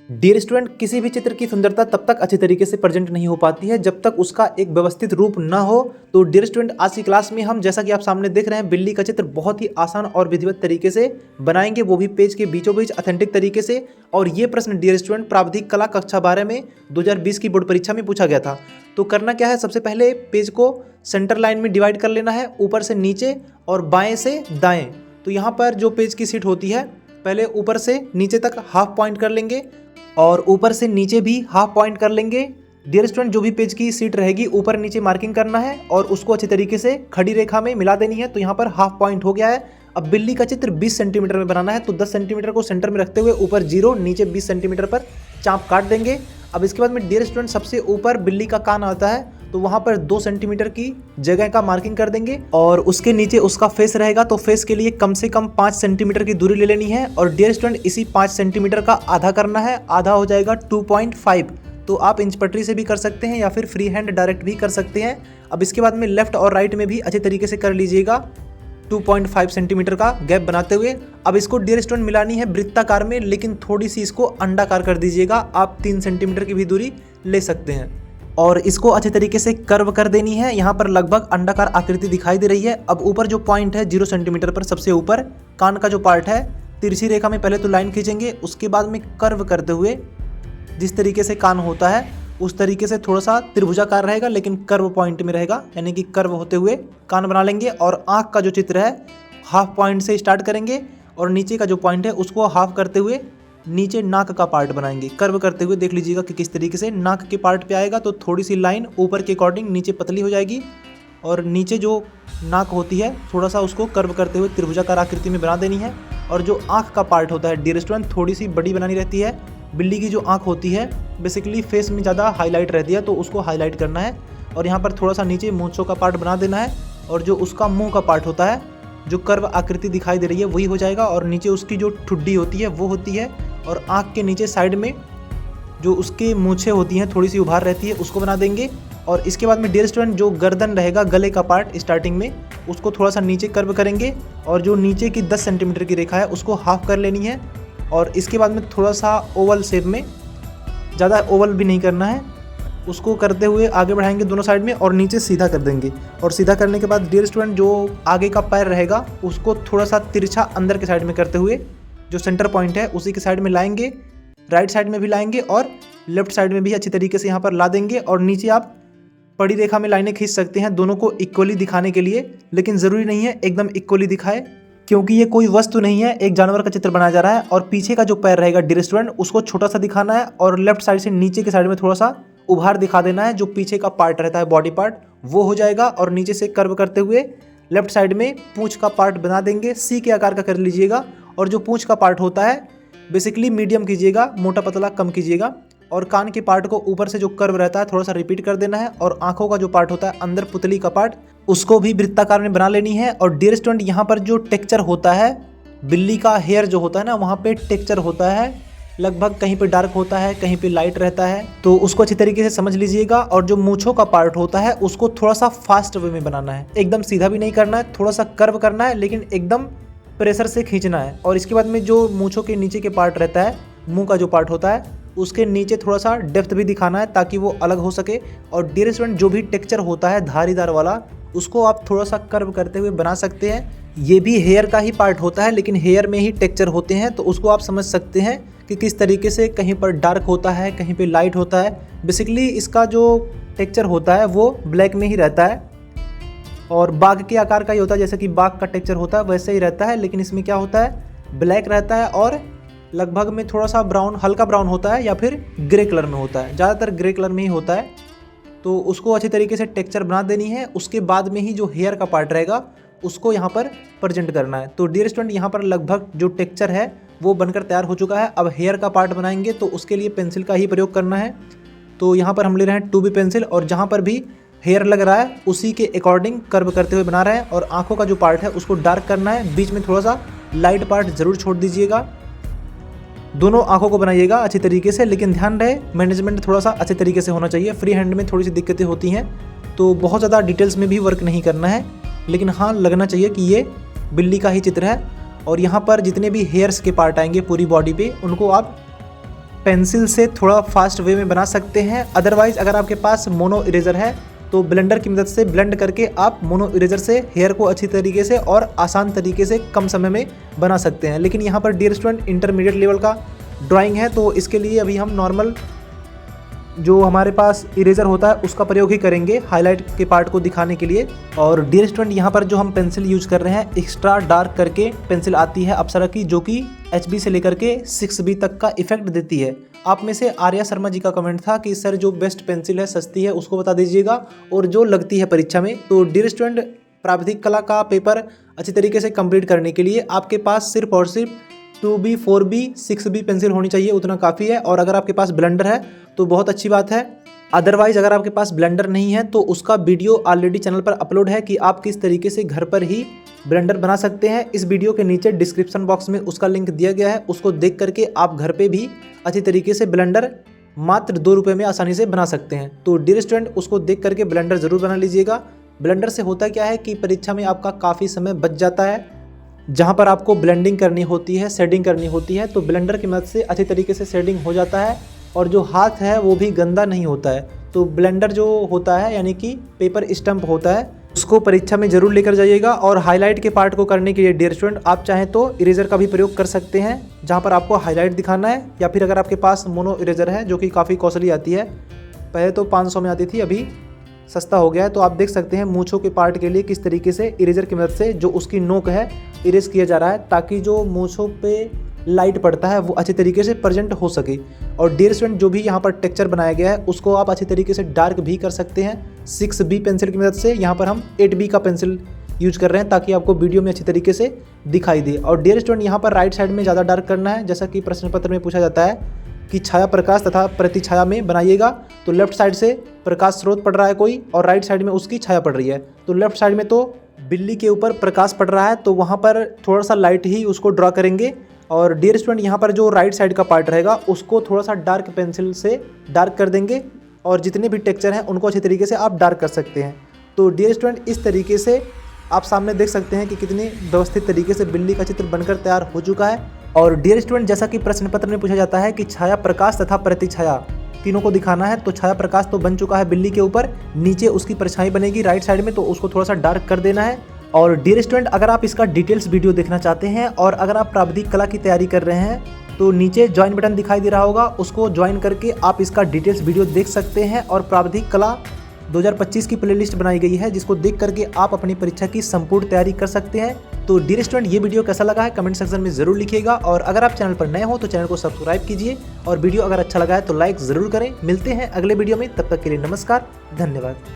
Dear student, किसी भी चित्र की सुंदरता तब तक अच्छी तरीके से प्रेजेंट नहीं हो पाती है जब तक उसका एक व्यवस्थित रूप ना हो। तो डियर स्टूडेंट, आज की क्लास में हम, जैसा कि आप सामने देख रहे हैं, बिल्ली का चित्र बहुत ही आसान और विधिवत तरीके से बनाएंगे, वो भी पेज के बीचों बीच ऑथेंटिक तरीके से। और ये प्रश्न डियर स्टूडेंट प्रावधिक कला कक्षा 12 में 2020 की बोर्ड परीक्षा में पूछा गया था। तो करना क्या है, सबसे पहले पेज को सेंटर लाइन में डिवाइड कर लेना है, ऊपर से नीचे और बाएं से दाएं। तो यहाँ पर जो पेज की सीट होती है, पहले ऊपर से नीचे तक हाफ पॉइंट कर लेंगे और ऊपर से नीचे भी हाफ पॉइंट कर लेंगे। डियर स्टूडेंट, जो भी पेज की सीट रहेगी ऊपर नीचे मार्किंग करना है और उसको अच्छी तरीके से खड़ी रेखा में मिला देनी है। तो यहाँ पर हाफ पॉइंट हो गया है। अब बिल्ली का चित्र 20 सेंटीमीटर में बनाना है, तो 10 सेंटीमीटर को सेंटर में रखते हुए ऊपर 0, नीचे 20 सेंटीमीटर पर चाप काट देंगे। अब इसके बाद में डियर स्टूडेंट, सबसे ऊपर बिल्ली का कान आता है, तो वहाँ पर 2 सेंटीमीटर की जगह का मार्किंग कर देंगे और उसके नीचे उसका फेस रहेगा। तो फेस के लिए कम से कम 5 सेंटीमीटर की दूरी ले लेनी है और डियर स्टूडेंट, इसी 5 सेंटीमीटर का आधा करना है। आधा हो जाएगा 2.5। तो आप इंच पटरी से भी कर सकते हैं या फिर फ्री हैंड डायरेक्ट भी कर सकते हैं। अब इसके बाद में लेफ्ट और राइट में भी अच्छे तरीके से कर लीजिएगा 2.5 सेंटीमीटर का गैप बनाते हुए। अब इसको डियर स्टूडेंट मिलानी है वृत्ताकार में, लेकिन थोड़ी सी इसको अंडाकार कर दीजिएगा। आप 3 सेंटीमीटर की भी दूरी ले सकते हैं और इसको अच्छे तरीके से कर्व कर देनी है। यहाँ पर लगभग अंडाकार आकृति दिखाई दे रही है। अब ऊपर जो पॉइंट है 0 सेंटीमीटर पर, सबसे ऊपर कान का जो पार्ट है, तिरछी रेखा में पहले तो लाइन खींचेंगे, उसके बाद में कर्व करते हुए जिस तरीके से कान होता है उस तरीके से थोड़ा सा त्रिभुजाकार रहेगा, लेकिन कर्व पॉइंट में रहेगा, यानी कि कर्व होते हुए कान बना लेंगे। और आँख का जो चित्र है हाफ पॉइंट से स्टार्ट करेंगे और नीचे का जो पॉइंट है उसको हाफ करते हुए नीचे नाक का पार्ट बनाएंगे। कर्व करते हुए देख लीजिएगा कि किस तरीके से नाक के पार्ट पे आएगा। तो थोड़ी सी लाइन ऊपर के अकॉर्डिंग नीचे पतली हो जाएगी और नीचे जो नाक होती है थोड़ा सा उसको कर्व करते हुए त्रिभुजाकार आकृति में बना देनी है। और जो आँख का पार्ट होता है डियर स्टूडेंट, थोड़ी सी बड़ी बनानी रहती है। बिल्ली की जो आँख होती है बेसिकली फेस में ज़्यादा हाईलाइट रहती है, तो उसको हाईलाइट करना है और यहाँ पर थोड़ा सा नीचे मूंछों का पार्ट बना देना है और जो उसका मुँह का पार्ट होता है, जो कर्व आकृति दिखाई दे रही है वही हो जाएगा। और नीचे उसकी जो ठुड्डी होती है वो होती है और आँख के नीचे साइड में जो उसके मूंछें होती हैं थोड़ी सी उभार रहती है, उसको बना देंगे। और इसके बाद में डियर स्टूडेंट, जो गर्दन रहेगा, गले का पार्ट स्टार्टिंग में, उसको थोड़ा सा नीचे कर्व करेंगे और जो नीचे की 10 सेंटीमीटर की रेखा है उसको हाफ कर लेनी है। और इसके बाद में थोड़ा सा ओवल शेप में, ज़्यादा ओवल भी नहीं करना है, उसको करते हुए आगे बढ़ाएंगे दोनों साइड में और नीचे सीधा कर देंगे। और सीधा करने के बाद डियर स्टूडेंट, जो आगे का पैर रहेगा उसको थोड़ा सा तिरछा अंदर के साइड में करते हुए जो सेंटर पॉइंट है उसी के साइड में लाएंगे, राइट साइड में भी लाएंगे और लेफ्ट साइड में भी अच्छी तरीके से यहाँ पर ला देंगे। और नीचे आप बड़ी रेखा में लाइनें खींच सकते हैं दोनों को इक्वली दिखाने के लिए, लेकिन ज़रूरी नहीं है एकदम इक्वली दिखाए, क्योंकि ये कोई वस्तु नहीं है, एक जानवर का चित्र बनाया जा रहा है। और पीछे का जो पैर रहेगा डियर स्टूडेंट, उसको छोटा सा दिखाना है और लेफ्ट साइड से नीचे के साइड में थोड़ा सा उभार दिखा देना है। जो पीछे का पार्ट रहता है, बॉडी पार्ट, वो हो जाएगा। और नीचे से कर्व करते हुए लेफ्ट साइड में पूंछ का पार्ट बना देंगे, सी के आकार का कर लीजिएगा। और जो पूंछ का पार्ट होता है बेसिकली मीडियम कीजिएगा, मोटा पतला कम कीजिएगा। और कान के पार्ट को ऊपर से जो कर्व रहता है थोड़ा सा रिपीट कर देना है। और आंखों का जो पार्ट होता है अंदर पुतली का पार्ट, उसको भी वृत्ताकार में बना लेनी है। और डियर स्टूडेंट, यहाँ पर जो टेक्सचर होता है, बिल्ली का हेयर जो होता है ना, वहाँ पे टेक्सचर होता है, लगभग कहीं पे डार्क होता है, कहीं पे लाइट रहता है, तो उसको अच्छी तरीके से समझ लीजिएगा। और जो मूंछों का पार्ट होता है उसको थोड़ा सा फास्ट वे में बनाना है, एकदम सीधा भी नहीं करना है, थोड़ा सा कर्व करना है, लेकिन एकदम प्रेशर से खींचना है। और इसके बाद में जो मूंछों के नीचे के पार्ट रहता है, मुंह का जो पार्ट होता है, उसके नीचे थोड़ा सा डेप्थ भी दिखाना है ताकि वो अलग हो सके। और डियर स्टूडेंट, जो भी टेक्सचर होता है धारीदार वाला, उसको आप थोड़ा सा कर्व करते हुए बना सकते हैं। ये भी हेयर का ही पार्ट होता है, लेकिन हेयर में ही टेक्सचर होते हैं, तो उसको आप समझ सकते हैं कि किस तरीके से कहीं पर डार्क होता है, कहीं पे लाइट होता है। बेसिकली इसका जो टेक्सचर होता है वो ब्लैक में ही रहता है और बाघ के आकार का ही होता है, जैसे कि बाघ का टेक्सचर होता है वैसे ही रहता है, लेकिन इसमें क्या होता है, ब्लैक रहता है और लगभग में थोड़ा सा ब्राउन, हल्का ब्राउन होता है या फिर ग्रे कलर में होता है, ज़्यादातर ग्रे कलर में ही होता है। तो उसको अच्छी तरीके से टेक्सचर बना देनी है। उसके बाद में ही जो हेयर का पार्ट रहेगा उसको यहाँ पर प्रेजेंट करना है। तो डियर स्टूडेंट, यहाँ पर लगभग जो टेक्सचर है वो बनकर तैयार हो चुका है। अब हेयर का पार्ट बनाएंगे तो उसके लिए पेंसिल का ही प्रयोग करना है। तो यहाँ पर हम ले रहे हैं 2B पेंसिल और जहाँ पर भी हेयर लग रहा है उसी के अकॉर्डिंग कर्व करते हुए बना रहे हैं। और आँखों का जो पार्ट है उसको डार्क करना है, बीच में थोड़ा सा लाइट पार्ट ज़रूर छोड़ दीजिएगा। दोनों आँखों को बनाइएगा अच्छी तरीके से, लेकिन ध्यान रहे मैनेजमेंट थोड़ा सा अच्छे तरीके से होना चाहिए। फ्री हैंड में थोड़ी सी दिक्कतें होती हैं, तो बहुत ज़्यादा डिटेल्स में भी वर्क नहीं करना है, लेकिन हाँ लगना चाहिए कि ये बिल्ली का ही चित्र है। और यहाँ पर जितने भी हेयर्स के पार्ट आएंगे पूरी बॉडी पे, उनको आप पेंसिल से थोड़ा फास्ट वे में बना सकते हैं। अदरवाइज अगर आपके पास मोनो इरेजर है तो ब्लेंडर की मदद से ब्लेंड करके आप मोनो इरेजर से हेयर को अच्छी तरीके से और आसान तरीके से कम समय में बना सकते हैं। लेकिन यहाँ पर डियर स्टूडेंट इंटरमीडिएट लेवल का ड्राइंग है, तो इसके लिए अभी हम नॉर्मल जो हमारे पास इरेजर होता है उसका प्रयोग ही करेंगे हाईलाइट के पार्ट को दिखाने के लिए। और डियर स्टूडेंट यहाँ पर जो हम पेंसिल यूज कर रहे हैं एक्स्ट्रा डार्क करके पेंसिल आती है अप्सरा की, जो कि HB से लेकर के 6B तक का इफेक्ट देती है। आप में से आर्या शर्मा जी का कमेंट था कि सर जो बेस्ट पेंसिल है सस्ती है उसको बता दीजिएगा और जो लगती है परीक्षा में। तो डियर स्टूडेंट प्राविधिक कला का पेपर अच्छी तरीके से कंप्लीट करने के लिए आपके पास सिर्फ और सिर्फ 2B, 4B, 6B पेंसिल होनी चाहिए, उतना काफ़ी है। और अगर आपके पास ब्लेंडर है तो बहुत अच्छी बात है। अदरवाइज अगर आपके पास ब्लेंडर नहीं है तो उसका वीडियो ऑलरेडी चैनल पर अपलोड है कि आप किस तरीके से घर पर ही ब्लेंडर बना सकते हैं। इस वीडियो के नीचे डिस्क्रिप्शन बॉक्स में उसका लिंक दिया गया है, उसको देख करके आप घर पे भी अच्छी तरीके से ब्लेंडर मात्र 2 रुपये में आसानी से बना सकते हैं। तो डियर स्टूडेंट उसको देख करके ब्लेंडर ज़रूर बना लीजिएगा। ब्लेंडर से होता क्या है कि परीक्षा में आपका काफ़ी समय बच जाता है, जहाँ पर आपको ब्लेंडिंग करनी होती है, शेडिंग करनी होती है, तो ब्लेंडर की मदद से अच्छी तरीके से शेडिंग हो जाता है और जो हाथ है वो भी गंदा नहीं होता है। तो ब्लेंडर जो होता है यानी कि पेपर स्टम्प होता है उसको परीक्षा में ज़रूर लेकर जाइएगा। और हाईलाइट के पार्ट को करने के लिए डियर स्टूडेंट आप चाहें तो इरेजर का भी प्रयोग कर सकते हैं, जहाँ पर आपको हाईलाइट दिखाना है। या फिर अगर आपके पास मोनो इरेजर है जो कि काफ़ी कॉस्टली आती है, पहले तो 500 में आती थी, अभी सस्ता हो गया है, तो आप देख सकते हैं मूंछों के पार्ट के लिए किस तरीके से इरेजर की मदद से जो उसकी नोक है इरेज किया जा रहा है, ताकि जो मूंछों पे लाइट पड़ता है वो अच्छी तरीके से प्रेजेंट हो सके। और डियर स्टूडेंट जो भी यहाँ पर टेक्सचर बनाया गया है उसको आप अच्छी तरीके से डार्क भी कर सकते हैं 6B पेंसिल की मदद से। यहाँ पर हम 8B का पेंसिल यूज कर रहे हैं ताकि आपको वीडियो में अच्छी तरीके से दिखाई दे। और डियर स्टूडेंट यहाँ पर राइट साइड में ज़्यादा डार्क करना है, जैसा कि प्रश्न पत्र में पूछा जाता है कि छाया प्रकाश तथा प्रतिछाया में बनाइएगा। तो लेफ्ट साइड से प्रकाश स्रोत पड़ रहा है कोई और राइट साइड में उसकी छाया पड़ रही है। तो लेफ्ट साइड में तो बिल्ली के ऊपर प्रकाश पड़ रहा है, तो वहाँ पर थोड़ा सा लाइट ही उसको ड्रॉ करेंगे। और डियर स्टूडेंट यहाँ पर जो राइट साइड का पार्ट रहेगा उसको थोड़ा सा डार्क पेंसिल से डार्क कर देंगे और जितने भी टेक्सचर हैं उनको अच्छी तरीके से आप डार्क कर सकते हैं। तो डियर स्टूडेंट इस तरीके से आप सामने देख सकते हैं कि कितनी व्यवस्थित तरीके से बिल्ली का चित्र बनकर तैयार हो चुका है। और डियर स्टूडेंट जैसा कि प्रश्न पत्र में पूछा जाता है कि छाया प्रकाश तथा प्रतिछाया तीनों को दिखाना है, तो छाया प्रकाश तो बन चुका है बिल्ली के ऊपर, नीचे उसकी परछाई बनेगी राइट साइड में, तो उसको थोड़ा सा डार्क कर देना है। और डियर स्टूडेंट अगर आप इसका डिटेल्स वीडियो देखना चाहते हैं और अगर आप प्राविधिक कला की तैयारी कर रहे हैं तो नीचे ज्वाइन बटन दिखाई दे रहा होगा, उसको ज्वाइन करके आप इसका डिटेल्स वीडियो देख सकते हैं। और प्राविधिक कला 2025 की प्लेलिस्ट बनाई गई है जिसको देख करके आप अपनी परीक्षा की संपूर्ण तैयारी कर सकते हैं। तो डियर स्टूडेंट ये वीडियो कैसा लगा है कमेंट सेक्शन में ज़रूर लिखिएगा। और अगर आप चैनल पर नए हो तो चैनल को सब्सक्राइब कीजिए और वीडियो अगर अच्छा लगा है तो लाइक ज़रूर करें। मिलते हैं अगले वीडियो में, तब तक के लिए नमस्कार, धन्यवाद।